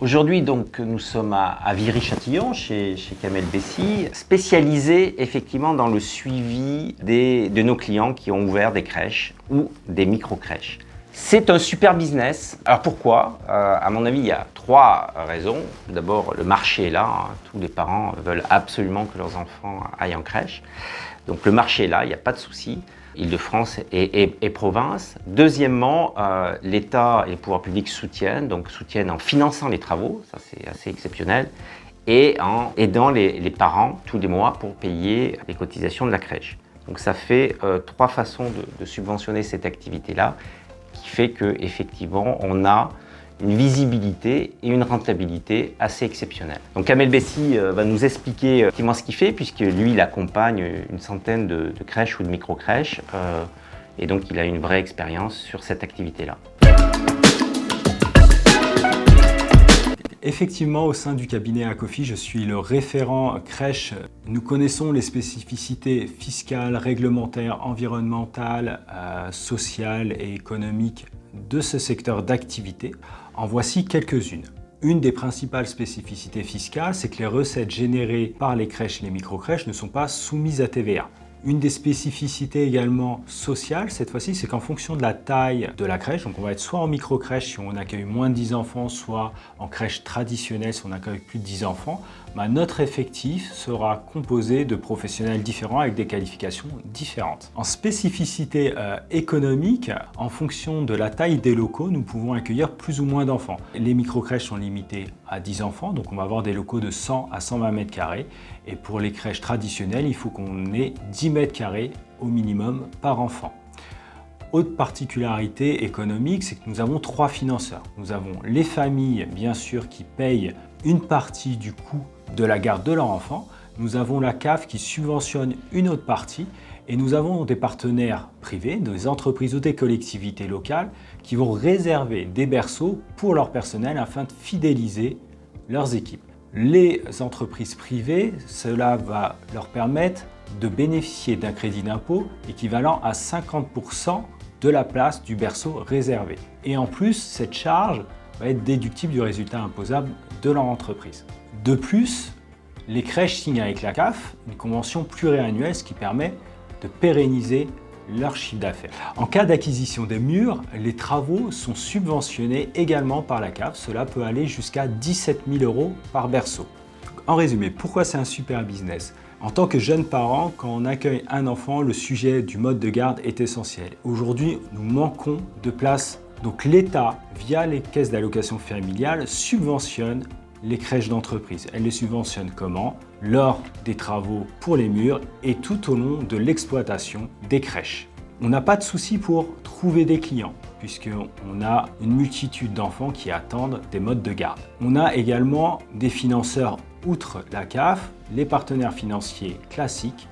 Aujourd'hui, donc, nous sommes à Viry-Châtillon, chez Kamel Bessy, spécialisé effectivement dans le suivi de nos clients qui ont ouvert des crèches ou des micro-crèches. C'est un super business. Alors pourquoi? À mon avis, il y a trois raisons. D'abord, le marché est là. Tous les parents veulent absolument que leurs enfants aillent en crèche. Donc le marché est là, il n'y a pas de souci. Île-de-France et province. Deuxièmement, l'État et les pouvoirs publics soutiennent en finançant les travaux, ça c'est assez exceptionnel, et en aidant les parents tous les mois pour payer les cotisations de la crèche. Donc ça fait trois façons de subventionner cette activité-là, qui fait qu'effectivement on a une visibilité et une rentabilité assez exceptionnelle. Donc Kamel Bessy va nous expliquer effectivement ce qu'il fait, puisque lui il accompagne une centaine de crèches ou de micro-crèches, et donc il a une vraie expérience sur cette activité-là. Effectivement, au sein du cabinet Acofi, je suis le référent crèche. Nous connaissons les spécificités fiscales, réglementaires, environnementales, sociales et économiques de ce secteur d'activité. En voici quelques-unes. Une des principales spécificités fiscales, c'est que les recettes générées par les crèches et les micro-crèches ne sont pas soumises à TVA. Une des spécificités également sociales, cette fois-ci, c'est qu'en fonction de la taille de la crèche, donc on va être soit en micro-crèche si on accueille moins de 10 enfants, soit en crèche traditionnelle si on accueille plus de 10 enfants, notre effectif sera composé de professionnels différents avec des qualifications différentes. En spécificité économique, en fonction de la taille des locaux, nous pouvons accueillir plus ou moins d'enfants. Les micro-crèches sont limitées à 10 enfants, donc on va avoir des locaux de 100 à 120 mètres carrés. Et pour les crèches traditionnelles, il faut qu'on ait 10 mètres carrés au minimum par enfant. Autre particularité économique, c'est que nous avons trois financeurs. Nous avons les familles, bien sûr, qui payent une partie du coût de la garde de leur enfant. Nous avons la CAF qui subventionne une autre partie. Et nous avons des partenaires privés, des entreprises ou des collectivités locales qui vont réserver des berceaux pour leur personnel afin de fidéliser leurs équipes. Les entreprises privées, cela va leur permettre de bénéficier d'un crédit d'impôt équivalent à 50% de la place du berceau réservé. Et en plus, cette charge va être déductible du résultat imposable de leur entreprise. De plus, les crèches signent avec la CAF une convention pluriannuelle, ce qui permet de pérenniser leur chiffre d'affaires. En cas d'acquisition des murs, les travaux sont subventionnés également par la CAF. Cela peut aller jusqu'à 17 000 € par berceau. En résumé, pourquoi c'est un super business? En tant que jeune parent, quand on accueille un enfant, le sujet du mode de garde est essentiel. Aujourd'hui, nous manquons de place. Donc l'État, via les caisses d'allocation familiale, subventionne les crèches d'entreprise. Elle les subventionne comment? Lors des travaux pour les murs et tout au long de l'exploitation des crèches. On n'a pas de souci pour trouver des clients puisqu'on a une multitude d'enfants qui attendent des modes de garde. On a également des financeurs outre la CAF, les partenaires financiers classiques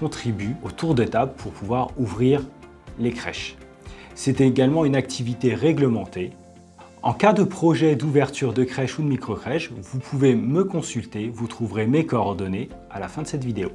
contribuent au tour de table pour pouvoir ouvrir les crèches. C'est également une activité réglementée. En cas de projet d'ouverture de crèche ou de micro-crèche, vous pouvez me consulter, vous trouverez mes coordonnées à la fin de cette vidéo.